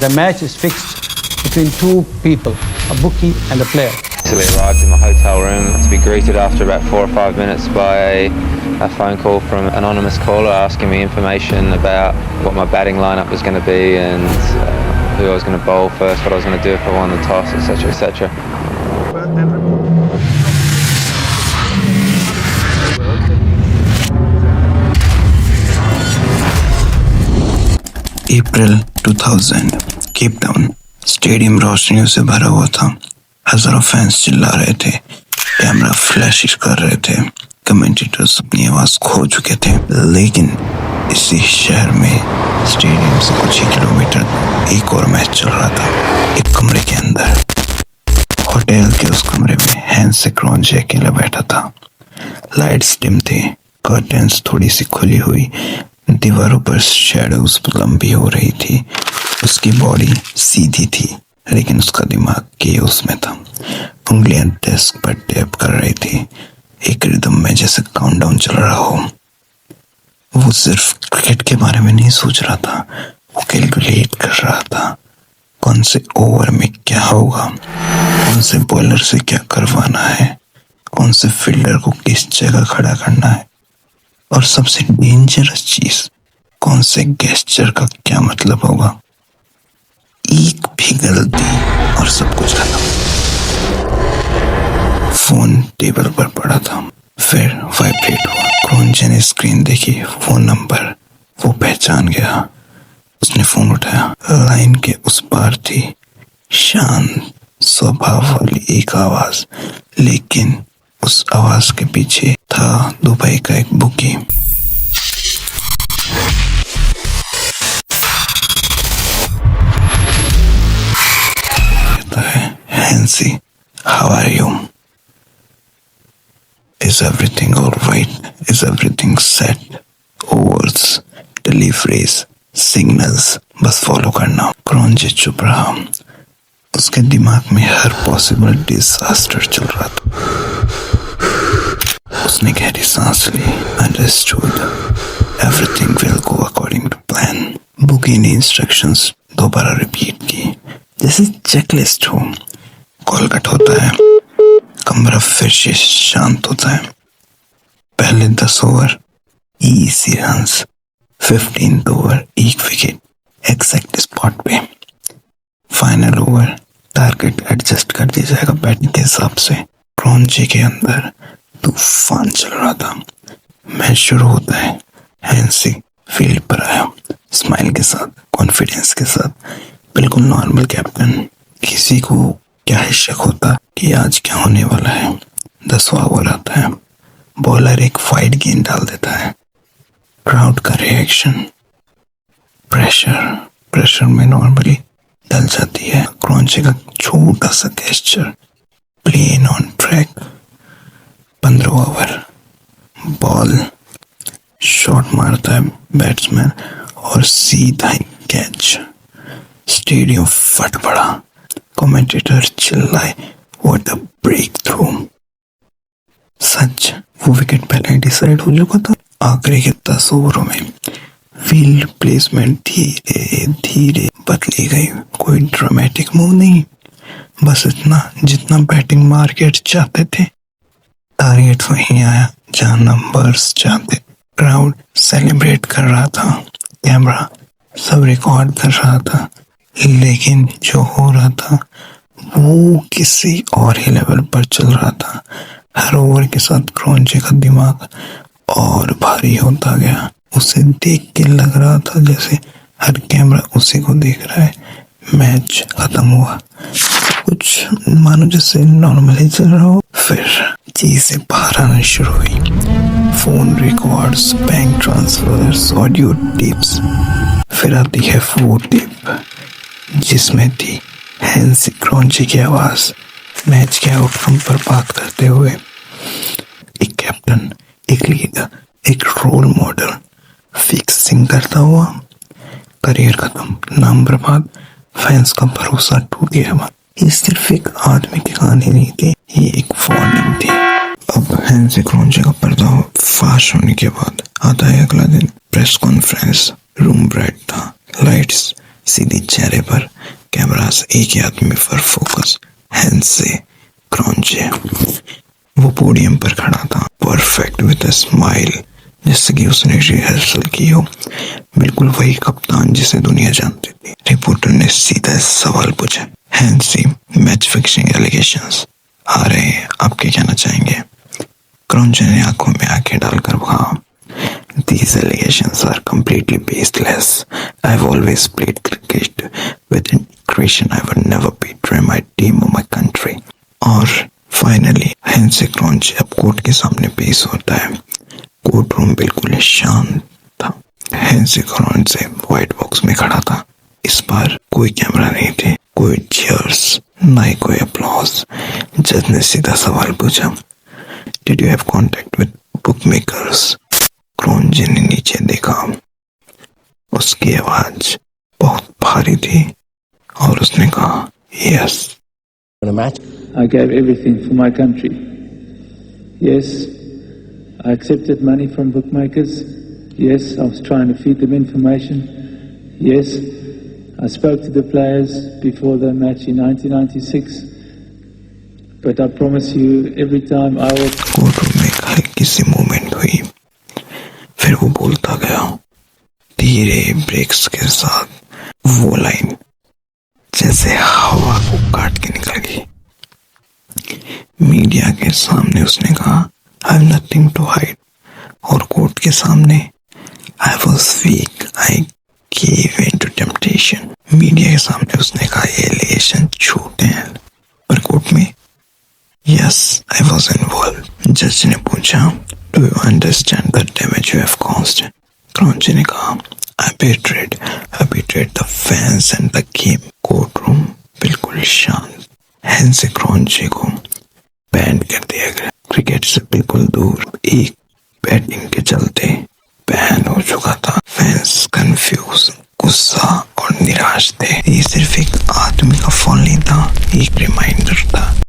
The match is fixed between two people, a bookie and a player. We arrived in my hotel room to be greeted after about 4 or 5 minutes by a phone call from an anonymous caller asking me information about what my batting lineup was going to be and who I was going to bowl first, what I was going to do if I won the toss, etc., etc. April 2000 Cape Town stadium रोशनियों से भरा हुआ था। हजारों fans चिल्ला रहे थे, camera flash कर रहे थे, कमेंटेटर्स अपनी आवाज खो चुके थे। लेकिन इसी शहर में स्टेडियम से कुछ ही किलोमीटर एक और मैच चल रहा था। एक कमरे के अंदर, होटल के उस कमरे में हैंसी क्रॉन्जे अकेला बैठा था। लाइट्स डिम थे, कर्टेन्स थोड़ी सी खुली हुई, दीवारों पर शैडोज लंबी हो रही थी। उसकी बॉडी सीधी थी, लेकिन उसका दिमाग केओस में था। उंगलियां डेस्क पर टैप कर रही थी, एक रिदम में जैसे काउंटडाउन चल रहा हो। वो सिर्फ क्रिकेट के बारे में नहीं सोच रहा था, वो कैलकुलेट कर रहा था। कौन से ओवर में क्या होगा, कौन से बॉलर से क्या करवाना है, कौन से फील्डर को किस जगह खड़ा करना है, और सबसे डेंजरस चीज, कौन से गेस्चर का क्या मतलब होगा। एक भी गलती और सब कुछ खत्म। फोन टेबल पर पड़ा था, फिर वाइब्रेट हुआ। क्रॉन्जे ने स्क्रीन देखी, फोन नंबर वो पहचान गया। उसने फोन उठाया। लाइन के उस पार थी शांत स्वभाव वाली एक आवाज, लेकिन उस आवाज के पीछे था दुबई का एक बुकी। कहता है, Hansi, how are you? Is everything all right? Is everything set? Overs, deliveries, signals, बस फॉलो करना। क्रॉन्जे चुप रहा। उसके दिमाग में हर पॉसिबल डिजास्टर चल रहा था। उसने गहरी सांस ली। Understood. Everything will go according to plan. Bookie ने इंस्ट्रक्शंस दोबारा रिपीट की, जैसे चेकलिस्ट हो। कॉल कट होता है, कमरा फिर से शांत होता है। पहले 10 over easy runs, 15th over एक विकेट एग्जैक्ट स्पॉट पे। फाइनल ओवर टारगेट एडजस्ट कर दिया जाएगा बैटिंग के हिसाब से। क्रॉन्जे के अंदर तूफान चल रहा था। मैच शुरू होता है। हैंसी फील्ड पर आया, स्माइल के साथ, कॉन्फिडेंस के साथ, बिल्कुल नॉर्मल कैप्टन। किसी को क्या ही शक होता कि आज क्या होने वाला है। 10वां ओवर आता है। बॉलर एक वाइड गेंद डाल देता है। क्राउड का रिएक्शन, प्रेशर में नॉर्मली डल जाती है। क्रॉन्जे का छोटा सा गेस्चर, प्लेन ऑन ट्रैक। 15वां ओवर, बॉल शॉट मारता है बैट्समैन और सीधा ही कैच। स्टेडियम फट पड़ा। कमेंटेटर चिल्लाए, व्हाट अ ब्रेक थ्रू। सच, वो विकेट पहले डिसाइड हो चुका था। आखिरी के 10 ओवरों में फील्ड प्लेसमेंट धीरे धीरे बदली गई। कोई ड्रामेटिक मूव नहीं, बस इतना जितना बैटिंग मार्केट चाहते थे। टारगेट वहीं आया जहां नंबर्स चाहते। क्राउड सेलिब्रेट कर रहा था, कैमरा सब रिकॉर्ड कर रहा था, लेकिन जो हो रहा था वो किसी और ही लेवल पर चल रहा था। हर ओवर के साथ क्रॉन्जे का दिमाग और भारी होता गया। उसे देख के लग रहा था जैसे हर कैमरा उसी को देख रहा है। मैच खत्म हुआ, कुछ मानो जैसे नॉर्मली चल रहा हो। फिर चीजें बाहर आना शुरू हुई। Phone records, bank transfers, audio tips. फिर आती है वो टिप जिसमें थी हैंसी क्रॉन्जे की आवाज, मैच के आउटकम पर बात करते हुए। एक कैप्टन, एक लीडर, एक रोल मॉडल फिक्सिंग करता हुआ। करियर खत्म, नाम बर्बाद, फैंस का भरोसा टूट गया। ये सिर्फ एक आदमी की कहानी नहीं थी, ये एक वार्निंग थी। अब हैंसी क्रॉन्जे का पर्दा फाश होने के बाद आता है अगला दिन। प्रेस कॉन्फ्रेंस, रूम ब्राइट था, लाइट्स सीधी चेहरे पर कैमरास एक ही आदमी पर फोकस। हैंसे क्रॉन्चे वो पोडियम पर खड़ा था, परफेक्ट विद अ स्माइल, जैसे कि उसने रिहर्सल की हो। बिल्कुल वही कप्तान जिसे दुनिया जानती थी। रिपोर्टर ने सीधा सवाल पूछा, हैंसी मैच फिक्सिंग एलिगेशंस आ रहे हैं, आप क्या कहना चाहेंगे? क्रॉन्चे ने आंखों में आंखें डालकर कहा, These allegations are completely baseless. I've always played cricket with integration. I would never betray my team or my country. और फाइनली हैंसे क्रॉन्चे अब कोर्ट के सामने पेश होता है। कोर्ट रूम बिल्कुल शांत था। हैंसे क्रॉन्चे व्हाइट बॉक्स में खड़ा था। इस बार कोई कैमरा नहीं थे, कोई चीयर्स, ना ही कोई अप्लॉज। जज ने सीधा सवाल पूछा, Did you have contact with bookmakers? क्रॉन्चे ने नीचे देखा। उसकी आवाज बहुत भारी थी और उसने कहा, Yes. I gave everything for my country. Yes, I accepted money from bookmakers. Yes, I was trying to feed them information. Yes, I spoke to the players before the match in 1996. But I promise you, every time I was... courtroom में एक हल्की सी movement हुई। फिर वो बोलता गया, धीरे breaks के साथ, वो लाइन जैसे हवा को काट के निकल गई। मीडिया के सामने उसने कहा, I have nothing to hide. और कोर्ट के सामने, I was weak, I gave in to temptation. Media के सामने उसने कहा, ये एलिगेशन झूठे हैं। पर कोर्ट में, Yes, I was involved. जज ने पूछा, Do you understand the damage you have caused? क्रॉन्चे ने कहा, I betrayed the fans and the game. Courtroom बिल्कुल शांत। हैंसे क्रॉन्चे को बैन कर दिया गया, क्रिकेट से बिल्कुल दूर। एक बैटिंग के चलते बैन हो चुका था। फैंस कंफ्यूज, गुस्सा और निराश थे। ये सिर्फ एक आदमी का फॉल नहीं था, एक रिमाइंडर था।